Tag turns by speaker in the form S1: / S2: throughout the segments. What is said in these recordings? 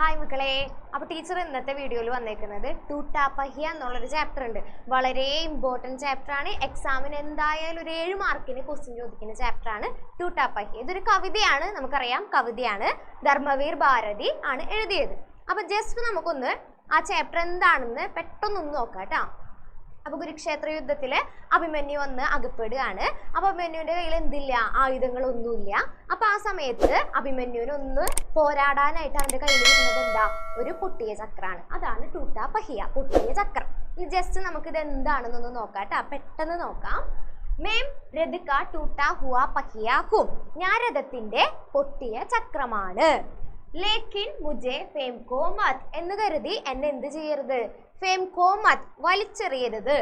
S1: Hi മക്കളെ. അപ്പോൾ teacher ഇന്നത്തെ വീഡിയോയിൽ വന്നേക്കുന്നത് ടൂട്ടാ പഹിയ എന്നുള്ളൊരു ചാപ്റ്റർ ഉണ്ട്. വളരെ ഇമ്പോർട്ടൻറ്റ് ചാപ്റ്ററാണ്. എക്സാമിന് എന്തായാലും ഒരു 7 മാർക്കിന് ക്വസ്റ്റ്യൻ ചോദിക്കുന്ന ചാപ്റ്ററാണ് ടൂട്ടാ പഹിയ. ഇതൊരു കവിതയാണ്, നമുക്കറിയാം കവിതയാണ്. ധർമ്മവീർ ഭാരതി ആണ് എഴുതിയത്. അപ്പോൾ ജസ്റ്റ് നമുക്കൊന്ന് ആ ചാപ്റ്റർ എന്താണെന്ന് പെട്ടെന്നൊന്ന് നോക്കാം കേട്ടോ. അപ്പോൾ കുരുക്ഷേത്ര യുദ്ധത്തിൽ അഭിമന്യു വന്ന് അകപ്പെടുകയാണ്. അപ്പോൾ അഭിമന്യുവിൻ്റെ കയ്യിൽ എന്തില്ല, ആയുധങ്ങളൊന്നുമില്ല. അപ്പോൾ ആ സമയത്ത് അഭിമന്യുവിനൊന്ന് പോരാടാനായിട്ട് അവൻ്റെ കയ്യിൽ വരുന്നത് എന്താ, ഒരു പൊട്ടിയ ചക്രമാണ്. അതാണ് ടൂട്ടാ പഹിയ, പൊട്ടിയ ചക്രം. ഇനി ജസ്റ്റ് നമുക്കിത് എന്താണെന്നൊന്ന് നോക്കാം കേട്ടോ, പെട്ടെന്ന് നോക്കാം. മേം രഥ കാ ടൂട്ടാ ഹുവാ പഹിയ ഹും, ഞാൻ രഥത്തിൻ്റെ പൊട്ടിയ ചക്രമാണ്. ലേക്കിൻ മുജെ ഫേം കോ മത്, എന്ന് കരുതി എന്നെ എന്ത് ചെയ്യരുത്, ഫേം കോ മത്, വലിച്ചെറിയരുത്.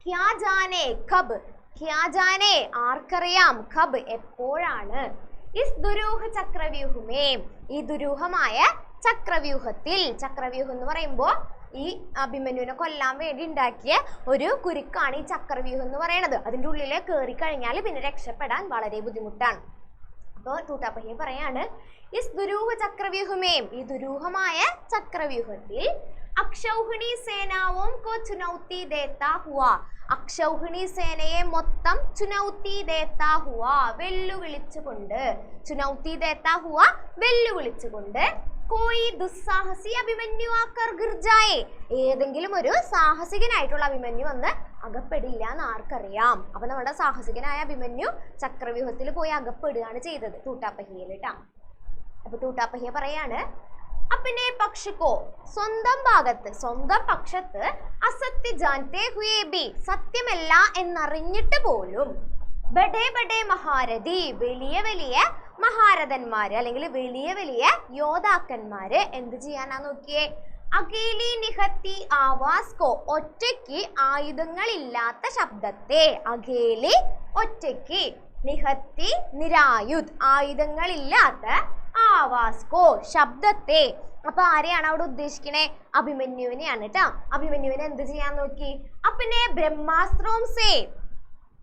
S1: ക്യാ ജാനെ കബ്, ക്യാ ജാനെ ആർക്കറിയാം, കബ് എപ്പോഴാണ്. ഇസ് ദുരൂഹ ചക്രവ്യൂഹമേ, ഈ ദുരൂഹമായ ചക്രവ്യൂഹത്തിൽ, ചക്രവ്യൂഹം എന്ന് പറയുമ്പോൾ ഈ അഭിമന്യുവിനെ കൊല്ലാൻ വേണ്ടി ഉണ്ടാക്കിയ ഒരു കുരുക്കാണ് ഈ ചക്രവ്യൂഹം എന്ന് പറയുന്നത്. അതിൻ്റെ ഉള്ളിൽ കയറി കഴിഞ്ഞാൽ പിന്നെ രക്ഷപ്പെടാൻ വളരെ ബുദ്ധിമുട്ടാണ്. അപ്പോൾ ടൂട്ടാ പഹിയ പറയാണ്, ഇസ് ദുരൂഹ ചക്രവ്യൂഹമേ, ഈ ദുരൂഹമായ ചക്രവ്യൂഹത്തിൽ അക്ഷൗഹിണി സേനാവും കോ ചുനൗത്തി ദേത്താ ഹുവാ, അക്ഷൗഹിണി സേനയെ മൊത്തം ചുനൗത്തി ദേത്താ ഹുവാ, വെല്ലുവിളിച്ചുകൊണ്ട്, ചുനൗത്തി ദേത്താ ഹുവാ, വെല്ലുവിളിച്ചുകൊണ്ട്, കോയി ദുസ്സാഹസി അഭിമന്യു ആക്കർ ഗിർ ജായേ, ഏതെങ്കിലും ഒരു സാഹസികനായിട്ടുള്ള അഭിമന്യു വന്ന് അകപ്പെടില്ല എന്ന് ആർക്കറിയാം. അപ്പൊ നമ്മുടെ സാഹസികനായ അഭിമന്യു ചക്രവ്യൂഹത്തിൽ പോയി അകപ്പെടുകയാണ് ചെയ്തത് ടൂട്ടാ പഹിയയിൽ ട്ടാ. അപ്പൊ ടൂട്ടാ പഹിയ പറയാണ്, अपने पक्ष को, സ്വന്തം ഭാഗത്ത്, സ്വന്തം പക്ഷത്ത്, അസത്യ ജാൻതേ ഹുയേ ബി, സത്യമല്ല എന്നറിഞ്ഞിട്ട് പോലും, ബഡേ ബഡേ മഹാരഥി, വലിയ വലിയ മഹാരഥന്മാര് അല്ലെങ്കിൽ വലിയ വലിയ യോദ്ധാക്കന്മാര് എന്ത് ചെയ്യാനാ നോക്കിയേ, അകേലി നിഹത്തി ആവാസ് കോ, ഒറ്റയ്ക്ക് ആയുധങ്ങളില്ലാത്ത ശബ്ദത്തെ, അകേലി ഒറ്റയ്ക്ക്, നിഹത്തി നിരായുധ്, ആയുധങ്ങളില്ലാത്ത, ആവാസ്കോ ശബ്ദത്തെ. അപ്പൊ ആരെയാണ് അവിടെ ഉദ്ദേശിക്കണേ, അഭിമന്യുവിനെയാണ് കേട്ടോ. അഭിമന്യുവിനെ എന്ത് ചെയ്യാൻ നോക്കി, അപ്പിനെ ബ്രഹ്മാസ്ത്രോം സേ,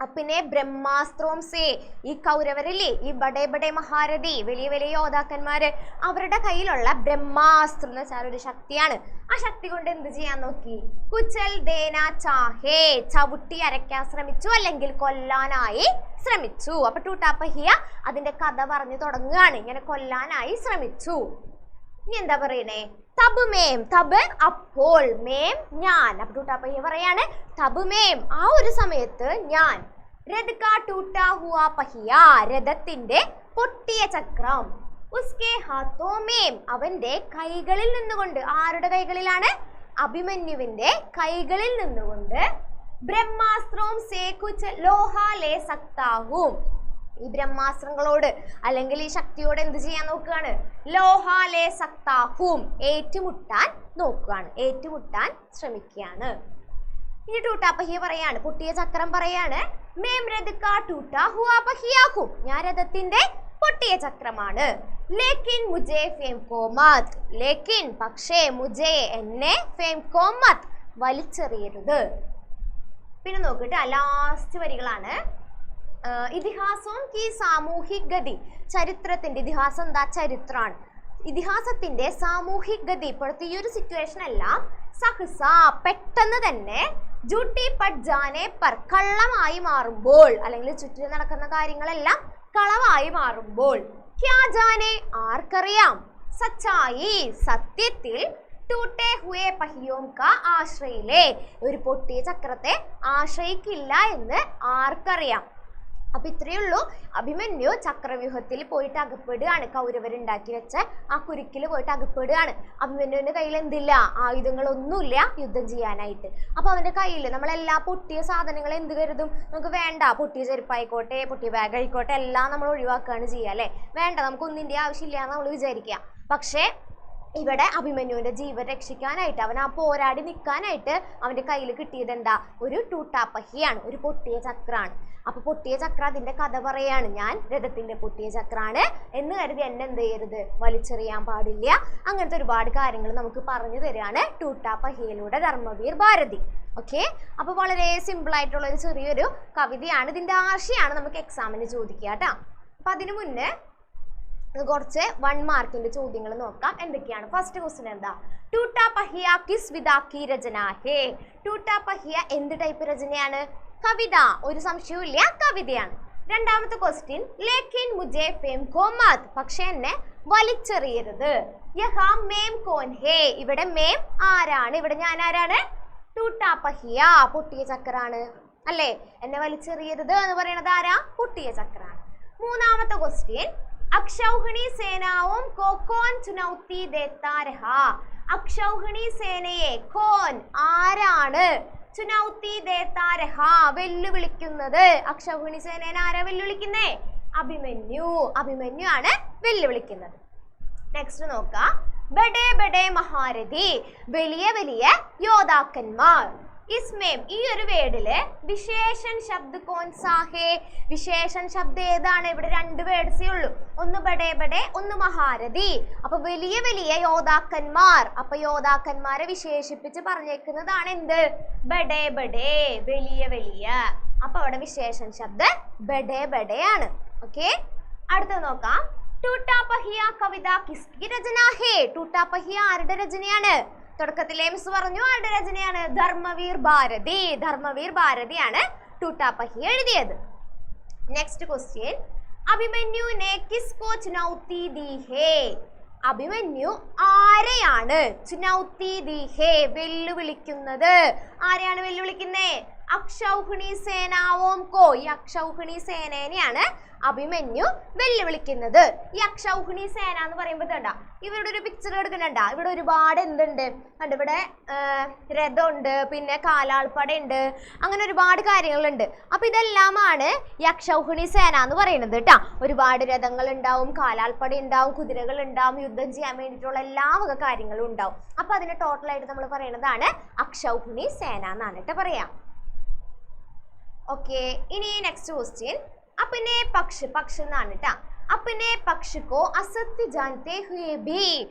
S1: അപ്പിനെ ബ്രഹ്മാസ്ത്രോം സേ, ഈ കൗരവരില്ലേ, ഈ ബഡേ ബഡേ മഹാരഥി, വലിയ വലിയ യോദ്ധാക്കന്മാര്, അവരുടെ കയ്യിലുള്ള ബ്രഹ്മാസ്ത്രം എന്ന് വെച്ചാൽ ഒരു ശക്തിയാണ്. ആ ശക്തി കൊണ്ട് എന്ത് ചെയ്യാൻ നോക്കി, കുച്ചൽ ദേന ചാഹേ, ചവിട്ടി അരയ്ക്കാൻ ശ്രമിച്ചു, അല്ലെങ്കിൽ കൊല്ലാനായി ശ്രമിച്ചു. അപ്പൊ ടൂട്ടാ പഹിയ അതിന്റെ കഥ പറഞ്ഞു തുടങ്ങുകയാണ്, ഇങ്ങനെ കൊല്ലാനായി ശ്രമിച്ചു. ഇനി എന്താ പറയണേ, തബ് മേം, തബ് അപ്പോൾ, മേം ഞാൻ. അപ്പൊ ടൂട്ടാ പഹിയ പറയാണ്, തബ് മേം ആ ഒരു സമയത്ത് ഞാൻ, രഥ കാ ടൂട്ടാ ഹുവാ പഹിയ, രഥത്തിന്റെ പൊട്ടിയ ചക്രം, ഉസ്കെ ഹാത്തോ മേം, അവന്റെ കൈകളിൽ നിന്നുകൊണ്ട്, ആരുടെ കൈകളിലാണ്, അഭിമന്യുവിന്റെ കൈകളിൽ നിന്നുകൊണ്ട്, ബ്രഹ്മാസ്ത്രോം സേ കുച്ച് ലോഹാ ലേ സക്താ ഹൂം, ഈ ബ്രഹ്മാസ്ത്രങ്ങളോട് അല്ലെങ്കിൽ ഈ ശക്തിയോട് എന്ത് ചെയ്യാൻ നോക്കുകയാണ്, ലോഹാ ലേ സക്താ ഹൂം, ഏറ്റുമുട്ടാൻ നോക്കുകയാണ്, ഏറ്റുമുട്ടാൻ ശ്രമിക്കുകയാണ്. ഇനി ടൂട്ടാ പഹിയ പറയാണ്, പൊട്ടിയ ചക്രം പറയാണ്, മേം രഥ കാ ടൂട്ടാ ഹുവാ പഹിയ ഹൂം, ഞാൻ രഥത്തിന്റെ പൊട്ടിയ ചക്രമാണ്. ലേക്കിൻ മുജെ ഫേം കോ മത്, ലേക്കിൻ പക്ഷേ, മുജെ എന്നെ, ഫേം കോ മത് വലിച്ചെറിയരുത്. പിന്നെ നോക്കിട്ട് ലാസ്റ്റ് വരികളാണ്, ഇതിഹാസവും കി സാമൂഹിക ഗതി, ചരിത്രത്തിന്റെ, ഇതിഹാസം എന്താ, ചരിത്രമാണ്. ഇതിഹാസത്തിന്റെ സാമൂഹിക ഗതി, ഇപ്പോഴത്തെ ഈ ഒരു സിറ്റുവേഷൻ എല്ലാം സഹസ പെട്ടെന്ന് തന്നെ, ജൂട്ടി പട്ട് ജാനെ പർ, കള്ളമായി മാറുമ്പോൾ, അല്ലെങ്കിൽ ചുറ്റിലും നടക്കുന്ന കാര്യങ്ങളെല്ലാം കളവായി മാറുമ്പോൾ, ക്യാ ജാനെ ആർക്കറിയാം, സച്ചായി സത്യത്തിൽ, ടൂട്ടേ ഹുവേ പഹിയോം കാ ആശ്രയിലേ, ഒരു പൊട്ടിയ ചക്രത്തെ ആശ്രയിക്കില്ല എന്ന് ആർക്കറിയാം. അപ്പൊ ഇത്രയേ ഉള്ളൂ. അഭിമന്യു ചക്രവ്യൂഹത്തിൽ പോയിട്ട് അകപ്പെടുകയാണ്, കൗരവരുണ്ടാക്കി വെച്ച ആ കുരുക്കിൽ പോയിട്ട് അകപ്പെടുകയാണ്. അഭിമന്യുവിന്റെ കയ്യിൽ എന്തില്ല, ആയുധങ്ങളൊന്നുമില്ല യുദ്ധം ചെയ്യാനായിട്ട്. അപ്പൊ അവന്റെ കയ്യിൽ നമ്മളെല്ലാ പൊട്ടിയ സാധനങ്ങൾ എന്ത് കരുതും, നമുക്ക് വേണ്ട, പൊട്ടിയ ചെരുപ്പായിക്കോട്ടെ, പൊട്ടിയ ബാഗ് ആയിക്കോട്ടെ, എല്ലാം നമ്മൾ ഒഴിവാക്കുകയാണ് ചെയ്യുക അല്ലെ, വേണ്ട, നമുക്കൊന്നിൻ്റെ ആവശ്യമില്ല എന്ന് നമ്മൾ വിചാരിക്കുക. പക്ഷേ ഇവിടെ അഭിമന്യുവിന്റെ ജീവൻ രക്ഷിക്കാനായിട്ട്, അവൻ ആ പോരാടി നിൽക്കാനായിട്ട് അവന്റെ കയ്യിൽ കിട്ടിയത് എന്താ, ഒരു ടൂട്ടാ പഹിയാണ്, ഒരു പൊട്ടിയ ചക്രാണ്. അപ്പൊ പൊട്ടിയ ചക്ര അതിന്റെ കഥ പറയാണ്, ഞാൻ രഥത്തിന്റെ പൊട്ടിയ ചക്രാണ് എന്ന് കരുതി എന്നെ എന്ത് ചെയ്യരുത്, വലിച്ചെറിയാൻ പാടില്ല. അങ്ങനത്തെ ഒരുപാട് കാര്യങ്ങൾ നമുക്ക് പറഞ്ഞു തരികയാണ് ടൂട്ടാ പഹിയയിലൂടെ ധർമ്മവീർ ഭാരതി. ഓക്കെ, അപ്പൊ വളരെ സിമ്പിൾ ആയിട്ടുള്ള ഒരു ചെറിയൊരു കവിതയാണ്. ഇതിന്റെ ആശയാണ് നമുക്ക് എക്സാമിന് ചോദിക്കുക കേട്ടോ. അപ്പൊ അതിനു മുന്നേ കുറച്ച് 1 മാർക്കിന്റെ ചോദ്യങ്ങൾ നോക്കാം. എന്തൊക്കെയാണ്? ഫസ്റ്റ് ക്വസ്റ്റ്യൻ എന്താ? ടൂട്ടാ പഹിയ കിസ് വിധാ കി രചന ഹേ. ടൂട്ടാ പഹിയ എന്ത് ടൈപ്പ് രചനയാണ്? കവിത. ഒരു സംശയവും ഇല്ല, കവിതയാണ്. രണ്ടാമത്തെ ക്വസ്റ്റ്യൻ ലേക്കിൻ മുജെ ഫേം കോ മത്. പക്ഷെ എന്നെ വലിച്ചെറിയരുത്. യഹാ മേം കോൻ ഹേ. ഇവിടെ മേം ആരാണ്? ഇവിടെ ഞാൻ ആരാണ്? ടൂട്ടാ പഹിയ, പൊട്ടിയ ചക്രാണ് അല്ലേ. എന്നെ വലിച്ചെറിയരുത് എന്ന് പറയുന്നത് ആരാ? പൊട്ടിയ ചക്രാണ്. മൂന്നാമത്തെ ക്വസ്റ്റ്യൻ അക്ഷൗഹിണി സേനാവും കോ കോൻ ചുനൗത്തി ദേത്താ രഹാ. അക്ഷൗഹിണി സേനയെ കോൻ ആരാണ് ചുനൗത്തി ദേത്താ രഹാ വെല്ലുവിളിക്കുന്നത്? അക്ഷൗഹിണി സേനയെ ആരാ വെല്ലുവിളിക്കുന്നേ? അഭിമന്യു. അഭിമന്യു ആണ് വെല്ലുവിളിക്കുന്നത്. നെക്സ്റ്റ് നോക്കാം. ബഡേ ബഡേ മഹാരഥി, വലിയ വലിയ യോദ്ധാക്കന്മാർ. ഇസ്മേം ഈ ഒരു വേർഡില് വിശേഷൻ ശബ്ദ കോൻ സാഹേ. വിശേഷൻ ശബ്ദം ഏതാണ്? ഇവിടെ 2 വേർഡ്സേ ഉള്ളൂ. ഒന്ന് ബഡേ ബഡേ, ഒന്ന് മഹാരഥി. അപ്പൊ വലിയ വലിയ യോദ്ധാക്കന്മാർ. അപ്പൊ യോദ്ധാക്കന്മാരെ വിശേഷിപ്പിച്ച് പറഞ്ഞേക്കുന്നതാണ് എന്ത്? ബഡേ ബഡേ, വലിയ വലിയ. അപ്പൊ അവിടെ വിശേഷൻ ശബ്ദം ബഡേ ബഡേ ആണ്. ഓക്കെ, അടുത്ത നോക്കാം. ടൂട്ടാ പഹിയ കവിത കിസ്കി രചന ഹേ. ടൂട്ടാ പഹിയ ആരുടെ രചനയാണ്? തുടക്കത്തിലെ മിസ് പറഞ്ഞു ആരുടെ രചനയാണ്? ധർമ്മവീർ ഭാരതി. ധർമ്മവീർ ഭാരതിയാണ് ടൂട്ടാ പഹിയ എഴുതിയത്. നെക്സ്റ്റ് ക്വസ്റ്റ്യൻ അഭിമന്യു നെ കിസ്കോ ചുനൗത്തി ദി ഹേ. അഭിമന്യു ആരെയാണ് ചുനൗത്തി ദി ഹേ വെല്ലുവിളിക്കുന്നത്? ആരെയാണ് വെല്ലുവിളിക്കുന്നേ? അക്ഷൗഹിണി സേനാവോം കോ. ഈ അക്ഷൗഹിണി സേനേനെയാണ് അഭിമന്യു വെല്ലുവിളിക്കുന്നത്. ഈ അക്ഷൗഹിണി സേന എന്ന് പറയുമ്പോൾ കണ്ട ഇവരുടെ ഒരു പിക്ചർ എടുക്കുന്നുണ്ട. ഇവിടെ ഒരുപാട് എന്തുണ്ട് കണ്ട, ഇവിടെ രഥമുണ്ട്, പിന്നെ കാലാൾപ്പടയുണ്ട്, അങ്ങനെ ഒരുപാട് കാര്യങ്ങളുണ്ട്. അപ്പൊ ഇതെല്ലാമാണ് ഈ അക്ഷൗഹിണി സേന എന്ന് പറയുന്നത് കേട്ടാ. ഒരുപാട് രഥങ്ങൾ ഉണ്ടാവും, കാലാൾപ്പട ഉണ്ടാവും, കുതിരകൾ ഉണ്ടാവും, യുദ്ധം ചെയ്യാൻ വേണ്ടിയിട്ടുള്ള എല്ലാ വക കാര്യങ്ങളും ഉണ്ടാവും. അപ്പൊ അതിന് ടോട്ടലായിട്ട് നമ്മൾ പറയുന്നതാണ് അക്ഷൗഹിണി സേന എന്നാണ് കേട്ടോ പറയാം. ഓക്കെ, ഇനി നെക്സ്റ്റ് ക്വസ്റ്റ്യൻ अपने पक्ष എന്നാണ് ട്ടാ. अपने पक्ष को असत्य जानते हुए भी.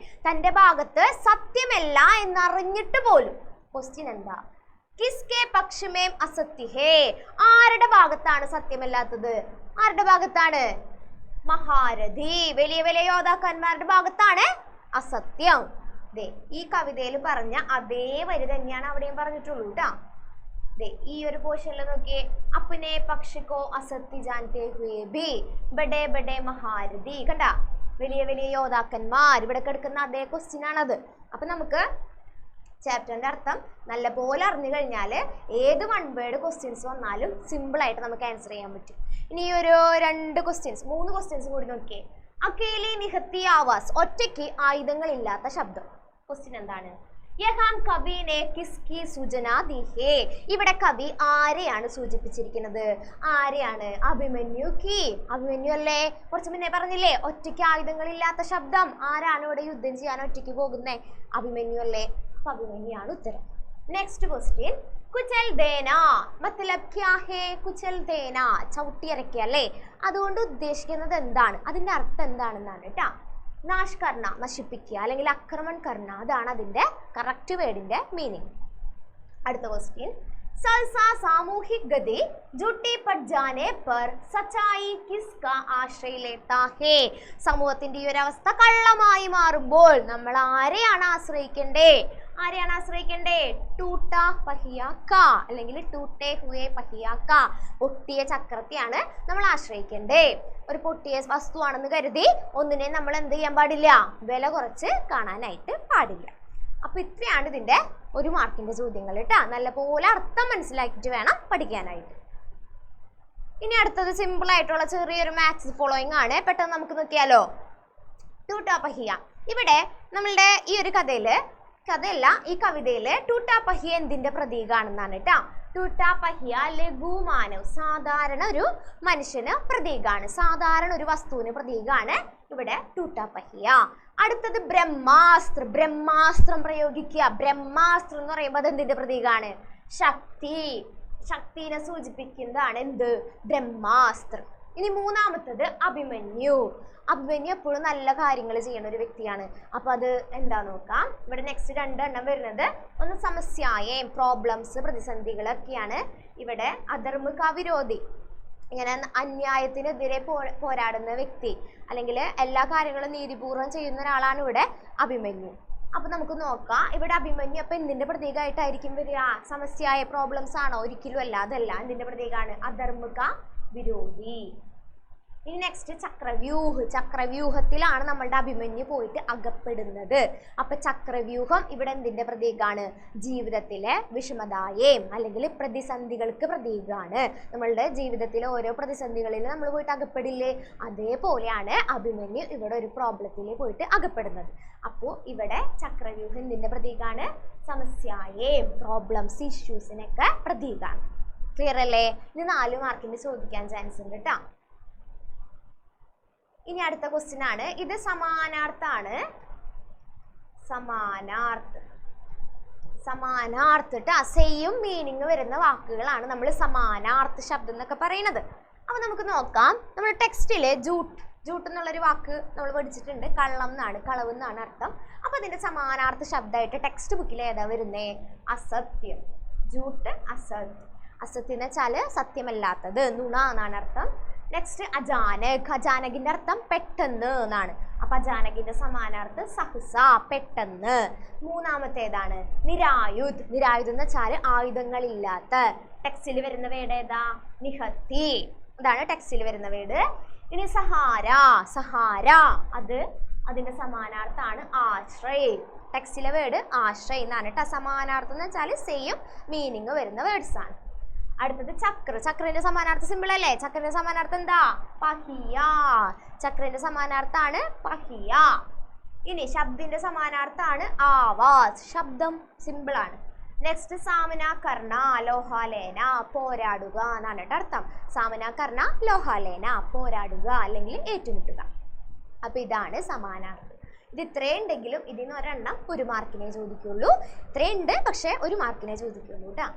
S1: തന്റെ ഭാഗത്ത് സത്യമല്ല എന്നറിഞ്ഞിട്ട് പോലും. ക്വസ്റ്റ്യൻ എന്താ? കിസ്കെ പക്ഷ മേം അസത്യ ഹേ. ആരുടെ ഭാഗത്താണ് സത്യമല്ലാത്തത്? ആരുടെ ഭാഗത്താണ്? മഹാരഥി, വലിയ വലിയ യോദ്ധാക്കന്മാരുടെ ഭാഗത്താണ് അസത്യം. ഈ കവിതയിൽ പറഞ്ഞ അതേ വരി തന്നെയാണ് അവിടെയും പറഞ്ഞിട്ടുള്ളൂ ട്ടാ. ഈ ഒരു പോർഷനിൽ നോക്കിയേ. അപ്പനെ പക്ഷിക്കോ അസത്യ ജാനത്തെ ഹുയേ ഭി ബഡേ ബഡേ മഹാരഥി. കണ്ട, വലിയ വലിയ യോദ്ധാക്കന്മാർ. ഇവിടെ കിടക്കുന്ന അതേ ക്വസ്റ്റ്യൻ ആണത്. അപ്പൊ നമുക്ക് ചാപ്റ്ററിന്റെ അർത്ഥം നല്ലപോലെ അറിഞ്ഞു കഴിഞ്ഞാൽ ഏത് 1 വേർഡ് ക്വസ്റ്റ്യൻസ് വന്നാലും സിമ്പിൾ ആയിട്ട് നമുക്ക് ആൻസർ ചെയ്യാൻ പറ്റും. ഇനി ഒരു 3 ക്വസ്റ്റ്യൻസ് കൂടി നോക്കിയേ. അക്കേലി നിഹത്തി ആവാസ്, ഒറ്റയ്ക്ക് ആയുധങ്ങളില്ലാത്ത ശബ്ദം. ക്വസ്റ്റ്യൻ എന്താണ്? യഹാം കവിനെ കിസ്കി സൂചന ദി ഹേ. ഇവിടെ കവി ആരെയാണ് സൂചിപ്പിച്ചിരിക്കുന്നത്? ആരെയാണ്? അഭിമന്യു കി. അഭിമന്യു അല്ലേ? കുറച്ച് മുന്നേ പറഞ്ഞില്ലേ ഒറ്റയ്ക്ക് ആയുധങ്ങളില്ലാത്ത ശബ്ദം. ആരാണ് ഇവിടെ യുദ്ധം ചെയ്യാൻ ഒറ്റയ്ക്ക് പോകുന്നേ? അഭിമന്യു അല്ലേ? അപ്പൊ അഭിമന്യാണ് ഉത്തരം. നെക്സ്റ്റ് ക്വസ്റ്റ്യൻ കുചൽ ദേന മത്ലബ് ക്യാ ഹേ? കുചൽ ദേന ചവിട്ടിയരക്കുക അല്ലേ? അതുകൊണ്ട് ഉദ്ദേശിക്കുന്നത് എന്താണ്? അതിന്റെ അർത്ഥം എന്താണെന്നാണ് കേട്ടാ. നാശ് കർണ, നശിപ്പിക്കുക, അല്ലെങ്കിൽ ആക്രമൺ കർണ, അതാണ് അതിന്റെ കറക്റ്റ് വേർഡിന്റെ മീനിങ്. അടുത്ത ക്വസ്റ്റ്യൻ സൽസാ സാമൂഹിക് ഗതി ജുട്ടി പട് ജാനെ പർ സച്ചായി കിസ്കാ ആശ്രയ ലേത്താ ഹേ. സമൂഹത്തിന്റെ ഈ ഒരു അവസ്ഥ കള്ളമായി മാറുമ്പോൾ നമ്മൾ ആരെയാണ് ആശ്രയിക്കണ്ടേ? ആരെയാണ് ആശ്രയിക്കണ്ടേ? ടൂട്ടാ പഹിയ കാ, അല്ലെങ്കിൽ ടൂട്ടേ ഹുവേ പഹിയ കാ, പൊട്ടിയ ചക്രത്തെയാണ് നമ്മൾ ആശ്രയിക്കണ്ടേ. ഒരു പൊട്ടിയ വസ്തുവാണെന്ന് കരുതി ഒന്നിനെ നമ്മൾ എന്ത് ചെയ്യാൻ പാടില്ല? വില കുറച്ച് കാണാനായിട്ട് പാടില്ല. അപ്പൊ ഇത്രയാണ് ഇതിന്റെ 1 മാർക്കിന്റെ ചോദ്യങ്ങൾ കേട്ടാ. നല്ലപോലെ അർത്ഥം മനസ്സിലാക്കിയിട്ട് വേണം പഠിക്കാനായിട്ട്. ഇനി അടുത്തത് സിമ്പിൾ ആയിട്ടുള്ള ചെറിയൊരു മാത്സ് ഫോളോയിങ് ആണ്. പെട്ടെന്ന് നമുക്ക് നോക്കിയാലോ. ടൂട്ടാ പഹിയ. ഇവിടെ നമ്മളുടെ ഈ ഒരു ഈ കവിതയില് ടൂട്ടാ പഹിയ എന്തിന്റെ പ്രതീകമാണെന്നാണ് കേട്ടാ. ടൂട്ടാ പഹിയ ലഘുമാനവ്, സാധാരണ ഒരു മനുഷ്യന് പ്രതീകമാണ്, സാധാരണ ഒരു വസ്തുവിന് പ്രതീകമാണ് ഇവിടെ ടൂട്ടാ പഹിയ. അടുത്തത് ബ്രഹ്മാസ്ത്രം. ബ്രഹ്മാസ്ത്രം പ്രയോഗിക്കുക. ബ്രഹ്മാസ്ത്രം എന്ന് പറയുമ്പോൾ അത് എന്തിന്റെ പ്രതീകമാണ്? ശക്തി. ശക്തിനെ സൂചിപ്പിക്കുന്നതാണ് എന്ത്? ബ്രഹ്മാസ്ത്രം. ഇനി മൂന്നാമത്തത് അഭിമന്യു. അഭിമന്യു എപ്പോഴും നല്ല കാര്യങ്ങൾ ചെയ്യുന്ന ഒരു വ്യക്തിയാണ്. അപ്പൊ അത് എന്താ നോക്കാം. ഇവിടെ നെക്സ്റ്റ് 2 എണ്ണം വരുന്നത് ഒന്ന് സമസ്യായേം, പ്രോബ്ലംസ്, പ്രതിസന്ധികളൊക്കെയാണ്. ഇവിടെ അധർമ്മ വിരോധി. ഇങ്ങനെ അന്യായത്തിനെതിരെ പോരാടുന്ന വ്യക്തി, അല്ലെങ്കിൽ എല്ലാ കാര്യങ്ങളും നീതിപൂർവ്വം ചെയ്യുന്ന ഒരാളാണ് ഇവിടെ അഭിമന്യു. അപ്പൊ നമുക്ക് നോക്കാം, ഇവിടെ അഭിമന്യു അപ്പൊ എന്തിന്റെ പ്രതീകമായിട്ടായിരിക്കും വരിക? സമസ്യയായ പ്രോബ്ലംസ് ആണോ? ഒരിക്കലും അല്ല, അതല്ല. എന്തിന്റെ പ്രതീകമാണ്? അധർമ്മിക വിരോധി. ഇനി നെക്സ്റ്റ് ചക്രവ്യൂഹ്. ചക്രവ്യൂഹത്തിലാണ് നമ്മളുടെ അഭിമന്യു പോയിട്ട് അകപ്പെടുന്നത്. അപ്പൊ ചക്രവ്യൂഹം ഇവിടെ എന്തിന്റെ പ്രതീകമാണ്? ജീവിതത്തിലെ വിഷമതായേം അല്ലെങ്കിൽ പ്രതിസന്ധികൾക്ക് പ്രതീകമാണ്. നമ്മളുടെ ജീവിതത്തിലെ ഓരോ പ്രതിസന്ധികളിൽ നമ്മൾ പോയിട്ട് അകപ്പെടില്ലേ, അതേപോലെയാണ് അഭിമന്യു ഇവിടെ ഒരു പ്രോബ്ലത്തിൽ പോയിട്ട് അകപ്പെടുന്നത്. അപ്പോൾ ഇവിടെ ചക്രവ്യൂഹം എന്തിന്റെ പ്രതീകമാണ്? സമസ്യയേം, പ്രോബ്ലംസ്, ഇഷ്യൂസിനൊക്കെ പ്രതീകമാണ്. ക്ലിയർ അല്ലേ? ഇത് 4 മാർക്കിന് ചോദിക്കാൻ ചാൻസ് ഉണ്ട് കേട്ടോ. ഇനി അടുത്ത ക്വസ്റ്റ്യൻ ആണ്. ഇത് സമാനാർത്ഥാണ്. സമാനാർത്ഥ് ട്ടാ. സെയിം മീനിങ് വരുന്ന വാക്കുകളാണ് നമ്മൾ സമാനാർത്ഥ ശബ്ദം എന്നൊക്കെ പറയുന്നത്. അപ്പൊ നമുക്ക് നോക്കാം. നമ്മൾ ടെക്സ്റ്റില് ജൂട്ട് എന്നുള്ളൊരു വാക്ക് നമ്മൾ പഠിച്ചിട്ടുണ്ട്. കള്ളം എന്നാണ്, കളവ് എന്നാണ് അർത്ഥം. അപ്പൊ അതിന്റെ സമാനാർത്ഥ ശബ്ദമായിട്ട് ടെക്സ്റ്റ് ബുക്കിൽ ഏതാ വരുന്നേ? അസത്യം. ജൂട്ട് അസത്യം. അസത്യം എന്ന് വെച്ചാല് സത്യമല്ലാത്തത്, നുണ എന്നാണ് അർത്ഥം. നെക്സ്റ്റ് അജാനക്. അജാനകിന്റെ അർത്ഥം പെട്ടെന്ന് എന്നാണ്. അപ്പൊ അജാനകിന്റെ സമാനാർത്ഥം സഹസ, പെട്ടെന്ന്. മൂന്നാമത്തേതാണ് നിരായുധ്. നിരായുധ് എന്ന് വെച്ചാൽ ആയുധങ്ങളില്ലാത്ത. ടെക്സ്റ്റിൽ വരുന്ന വേർഡ് ഏതാ? നിഹത്തി. അതാണ് ടെക്സ്റ്റിൽ വരുന്ന വേർഡ്. ഇനി സഹാര. സഹാര അതിന്റെ സമാനാർത്ഥാണ് ആശ്രയ്. ടെക്സ്റ്റിലെ വേർഡ് ആശ്രയ് എന്നാണ് കേട്ടോ. സമാനാർത്ഥം എന്ന് വെച്ചാൽ സെയിം മീനിങ് വരുന്ന വേർഡ്സ് ആണ്. അടുത്തത് ചക്ര. ചക്രന്റെ സമാനാർത്ഥം സിമ്പിൾ അല്ലേ? ചക്രന്റെ സമാനാർത്ഥം എന്താ? പഹിയ. ചക്രന്റെ സമാനാർത്ഥാണ് പഹിയ. ഇനി ശബ്ദിന്റെ സമാനാർത്ഥാണ് ആവാസ്. ശബ്ദം സിമ്പിൾ ആണ്. നെക്സ്റ്റ് സാമന കർണ ലോഹാലേന, പോരാടുക എന്നാണ് കേട്ടോ അർത്ഥം. സാമന കർണ ലോഹാലേന, പോരാടുക അല്ലെങ്കിൽ ഏറ്റുമുട്ടുക. അപ്പൊ ഇതാണ് സമാനാർത്ഥം. ഇത് ഇത്രയും ഉണ്ടെങ്കിലും ഇതിന് ഒരെണ്ണം 1 മാർക്കിനെ ചോദിക്കുള്ളൂ. ഇത്രയുണ്ട്, പക്ഷെ 1 മാർക്കിനെ ചോദിക്കുള്ളൂ കേട്ടോ.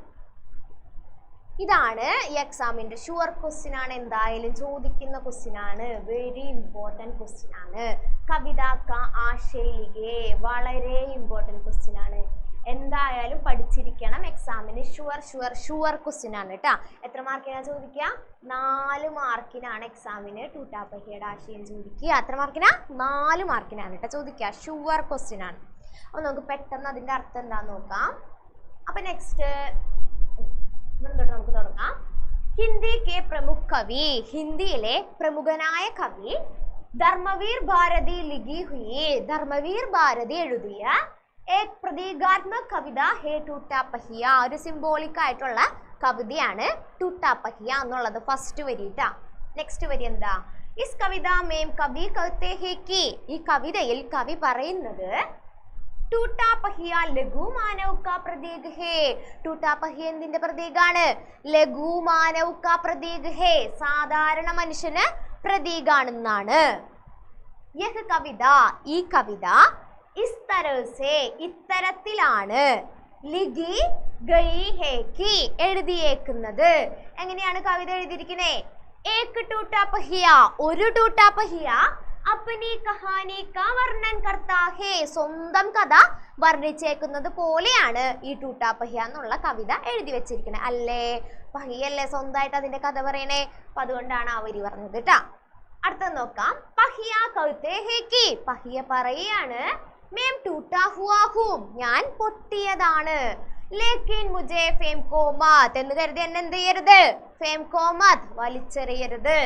S1: ഇതാണ് ഈ എക്സാമിന്റെ ഷുവർ ക്വസ്റ്റ്യൻ ആണ്. എന്തായാലും ചോദിക്കുന്ന ക്വസ്റ്റ്യൻ ആണ്. വെരി ഇമ്പോർട്ടൻറ്റ് ക്വസ്റ്റ്യൻ ആണ്. കവിത കാ ആശയിലികെ വളരെ ഇമ്പോർട്ടൻറ്റ് ക്വസ്റ്റ്യൻ ആണ്. എന്തായാലും പഠിച്ചിരിക്കണം. എക്സാമിന് ഷുവർ ക്വസ്റ്റ്യൻ ആണ് കേട്ടോ. എത്ര മാർക്കിനാണ് ചോദിക്കുക? 4 മാർക്കിനാണ് എക്സാമിന് ടൂട്ടാപ്പഹിയുടെ ആശയം ചോദിക്കുക. എത്ര മാർക്കിനാ? 4 മാർക്കിനാണ് കേട്ടോ ചോദിക്കുക. ഷുവർ ക്വസ്റ്റ്യൻ ആണ്. അപ്പോൾ നമുക്ക് പെട്ടെന്ന് അതിന്റെ അർത്ഥം എന്താന്ന് നോക്കാം. അപ്പൊ നെക്സ്റ്റ് നമുക്ക് തുടങ്ങാം. ഹിന്ദി കെ പ്രമുഖ കവി. ഹിന്ദിയിലെ പ്രമുഖനായ കവി ധർമ്മവീർ ഭാരതി ലിഖി ഹുയി. ധർമ്മവീർ ഭാരതി എഴുതിയ ഏക് പ്രതീകാത്മക കവിത ഹേ ടൂട്ടാപ്പഹിയ. ഒരു സിംബോളിക് ആയിട്ടുള്ള കവിതയാണ് ടൂട്ടാപ്പഹിയ എന്നുള്ളത്. ഫസ്റ്റ് വരിട്ടാ. നെക്സ്റ്റ് വരി എന്താ? ഇസ് കവിത മേം കവി കഹത്തെ ഹേ കി. ഈ കവിതയിൽ കവി പറയുന്നത് ടൂട്ടാപ്പഹിയ ലഘു മാനവ് കാ പ്രതീക് ഹേ. ടൂട്ടാപ്പഹിയ എന്തിന്റെ പ്രതീകാണ്? ലഘു മാനവ് കാ പ്രതീക് ഹേ, സാധാരണ മനുഷ്യന് പ്രതീകാണെന്നാണ്. യഹ് കവിത, ഈ കവിത ഇസ് തരഹ് ഇത്തരത്തിലാണ് ലിഖി ഗയി ഹേ കി എഴുതിയേക്കുന്നത്. എങ്ങനെയാണ് കവിത എഴുതിയിരിക്കുന്നത്? ഏക് ടൂട്ടാപ്പഹിയ, ഒരു ടൂട്ടാപ്പഹിയ അപ്നി കഹാനി കാ വർണ്ണൻ കർത്താ ഹേ, സ്വന്തം കഥ വർണ്ണിച്ചേക്കുന്നത് പോലെയാണ് ഈ ടൂട്ടാപ്പഹിയ എന്നുള്ള കവിത എഴുതി വെച്ചിരിക്കുന്നത്. അല്ലേ? പഹിയല്ലേ സ്വന്തമായിട്ട് അതിന്റെ കഥ പറയണേ. അപ്പൊ അതുകൊണ്ടാണ് ആ വരി പറഞ്ഞത് കേട്ടാ. അടുത്തത് നോക്കാം. പഹിയ കഹത്തെ ഹേ കി. പഹിയ പറയാണ് മേം ടൂട്ടാ ഹുവാ ഹൂം, ഞാൻ പൊട്ടിയതാണ്. ലേക്കിൻ മുജേ ഫേം കോ മത്, എന്ന് കരുതി എന്നെ എന്ത് ചെയ്യരുത്? ഫേം കോ മത്, വലിച്ചെറിയരുത്.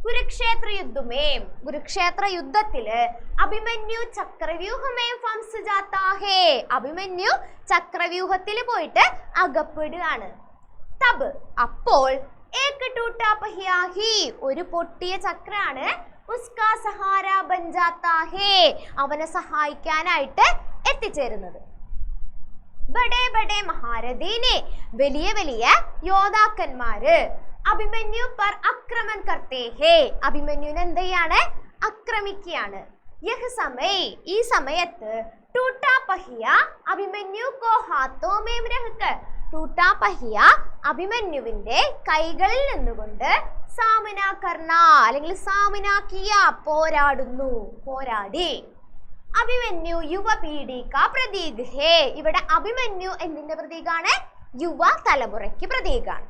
S1: കുരുക്ഷേത്ര യുദ്ധമേം, കുരുക്ഷേത്ര യുദ്ധത്തില് അഭിമന്യു ചക്രവ്യൂഹമേം ഫംസ് ജാത്താ ഹേ. അഭിമന്യു ചക്രവ്യൂഹത്തിൽ പോയിട്ട് അകപ്പെടുകയാണ്. തബ്, അപ്പോൾ ഏക് ടൂട്ടാപ്പഹിയ ഹി, ഒരു പൊട്ടിയ ചക്രാണ് ഉസ്കാ സഹാര ബൻ ജാത്താ ഹേ, അവനെ സഹായിക്കാനായിട്ട് എത്തിച്ചേരുന്നത്. ബഡേ ബഡേ മഹാരഥീനെ, വലിയ വലിയ യോദ്ധാക്കന്മാര് അഭിമന്യു പർ ആക്രമൺ കർത്തേ ഹേ, അഭിമന്യുവിനെ എന്ത് ചെയ്യാണ്? ആക്രമിക്കുകയാണ്. യഹ് സമയ്, ഈ സമയത്ത് ടൂട്ടാപ്പഹിയ അഭിമന്യു കോ ഹാത്തോ മേം രഹ്കർ, ടൂട്ടാപ്പഹിയ അഭിമന്യുവിന്റെ കൈകളിൽ നിന്നുകൊണ്ട് സാമന കർണ അല്ലെങ്കിൽ സാമന കിയ, പോരാടുന്നു, പോരാടി. അഭിമന്യു യുവ പീഡി കാ പ്രതീക് ഹേ, ഇവിടെ അഭിമന്യു എന്തിന്റെ പ്രതീകാണ്? യുവ തലമുറയ്ക്ക് പ്രതീകാണ്.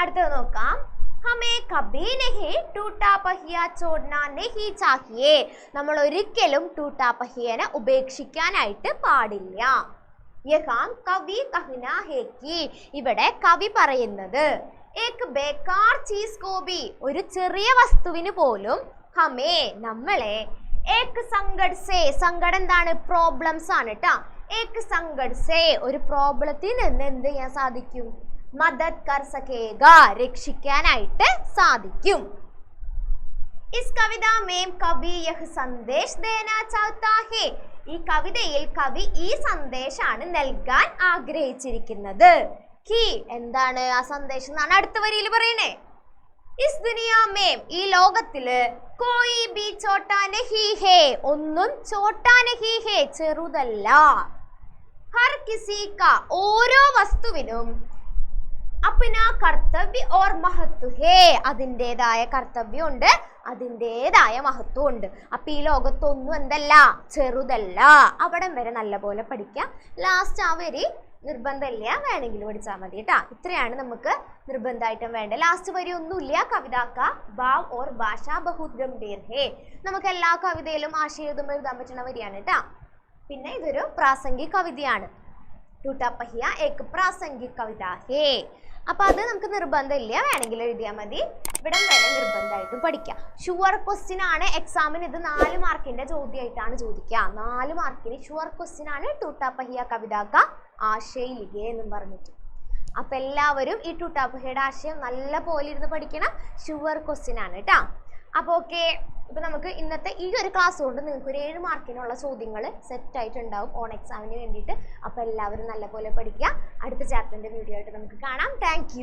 S1: അടുത്തത് നോക്കാം. ഹമേ കബി നഹി ടൂട്ടാ പഹിയ ചോഡ്നാ നഹി ചാഹിയേ. നമ്മൾ ഒരിക്കലും ടൂട്ടാ പഹിയനെ ഉപേക്ഷിക്കാനായിട്ട് പാടില്ല. യഹാം കവി കഹ്നാ ഹേ കി, ഇവിടെ കവി പറയുന്നത് ഏക് ബേകാർ ചീസ് കോ ഭി, ഒരു ചെറിയ വസ്തുവിന് പോലും ഹമേ നമ്മളെ ഏക് സങ്കട് സേ, സങ്കടം എന്താണ്? പ്രോബ്ലംസ് ആണ് ട്ടാ. ഏക് സങ്കട് സേ, ഒരു പ്രോബ്ലത്തിൽ നിന്ന് എന്ത് ചെയ്യാൻ സാധിക്കും? മദദ് കർ സകേഗ, രക്ഷിക്കാനായിട്ട് സാധിക്കും. ഇസ് കവിത മേം കവി യഹ് സന്ദേശ് ദേനാ ചാഹ്താ ഹേ, ഈ കവിതയിൽ കവി ഈ സന്ദേശമാണ് നൽകാൻ ആഗ്രഹിച്ചിരിക്കുന്നത്. കി, എന്താണ് ആ സന്ദേശം എന്നാണ് അടുത്ത വരിയിൽ പറയണേ. ഇസ് ദുനിയാ മേം, ഈ ലോകത്തില് കോയി ബി ചോട്ടാ നഹി ഹേ, ഒന്നും ചോട്ടാ നഹി ഹേ, ചെറുതല്ല. ഹർ കിസി കാ, ഓരോ വസ്തുവിനും അപ്നാ കർത്തവ്യ ഓർ മഹത്വ ഹേ, അതിൻ്റെതായ കർത്തവ്യമുണ്ട്, അതിൻ്റെതായ മഹത്വം ഉണ്ട്. അപ്പൊ ഈ ലോകത്തൊന്നും എന്തല്ല? ചെറുതല്ല. അവിടം വരെ നല്ലപോലെ പഠിക്കാം. ലാസ്റ്റ് ആ വരി നിർബന്ധമില്ല, വേണമെങ്കിൽ പഠിച്ചാൽ മതി കേട്ടാ. ഇത്രയാണ് നമുക്ക് നിർബന്ധമായിട്ടും വേണ്ട. ലാസ്റ്റ് വരി ഒന്നുമില്ല. കവിതാക്ക ഭാവ് ഓർ ഭാഷ ബഹുത് ഗംഭീർ ഹേ, നമുക്ക് എല്ലാ കവിതയിലും ആശയം എഴുതാൻ പറ്റുന്ന വരിയാണ് കേട്ടാ. പിന്നെ ഇതൊരു പ്രാസംഗിക കവിതയാണ്. ടൂട്ടാ പഹിയ ഏക് പ്രാസംഗിക കവിത ഹേ. അപ്പൊ അത് നമുക്ക് നിർബന്ധമില്ല, വേണമെങ്കിൽ എഴുതിയാൽ മതി. ഇവിടം വരെ നിർബന്ധമായിട്ടും പഠിക്കാം. ഷുവർ ക്വസ്റ്റ്യൻ ആണ് എക്സാമിന്. ഇത് 4 മാർക്കിന്റെ ചോദ്യമായിട്ടാണ് ചോദിക്കുക. 4 മാർക്കിന് ഷുവർ ക്വസ്റ്റ്യൻ ആണ് ടൂട്ടാ പഹിയ കവിതാക്ക ആശയ ലിഖേ എന്നും പറഞ്ഞിട്ട്. അപ്പൊ എല്ലാവരും ഈ ടൂട്ടാ പഹിയുടെ ആശയം നല്ല പോലെ ഇരുന്ന് പഠിക്കണം. ഷുവർ ക്വസ്റ്റ്യൻ ആണ് കേട്ടാ. അപ്പോൾ ഓക്കെ, ഇപ്പൊ നമുക്ക് ഇന്നത്തെ ഈ ഒരു ക്ലാസ് കൊണ്ട് നിങ്ങൾക്ക് ഒരു 7 മാർക്കിനുള്ള ചോദ്യങ്ങൾ സെറ്റ് ആയിട്ടുണ്ടാവും ഓൺ എക്സാമിന് വേണ്ടിയിട്ട്. അപ്പോൾ എല്ലാവരും നല്ലപോലെ പഠിക്കുക. അടുത്ത ചാപ്റ്ററിന്റെ വീഡിയോ ആയിട്ട് നമുക്ക് കാണാം. താങ്ക്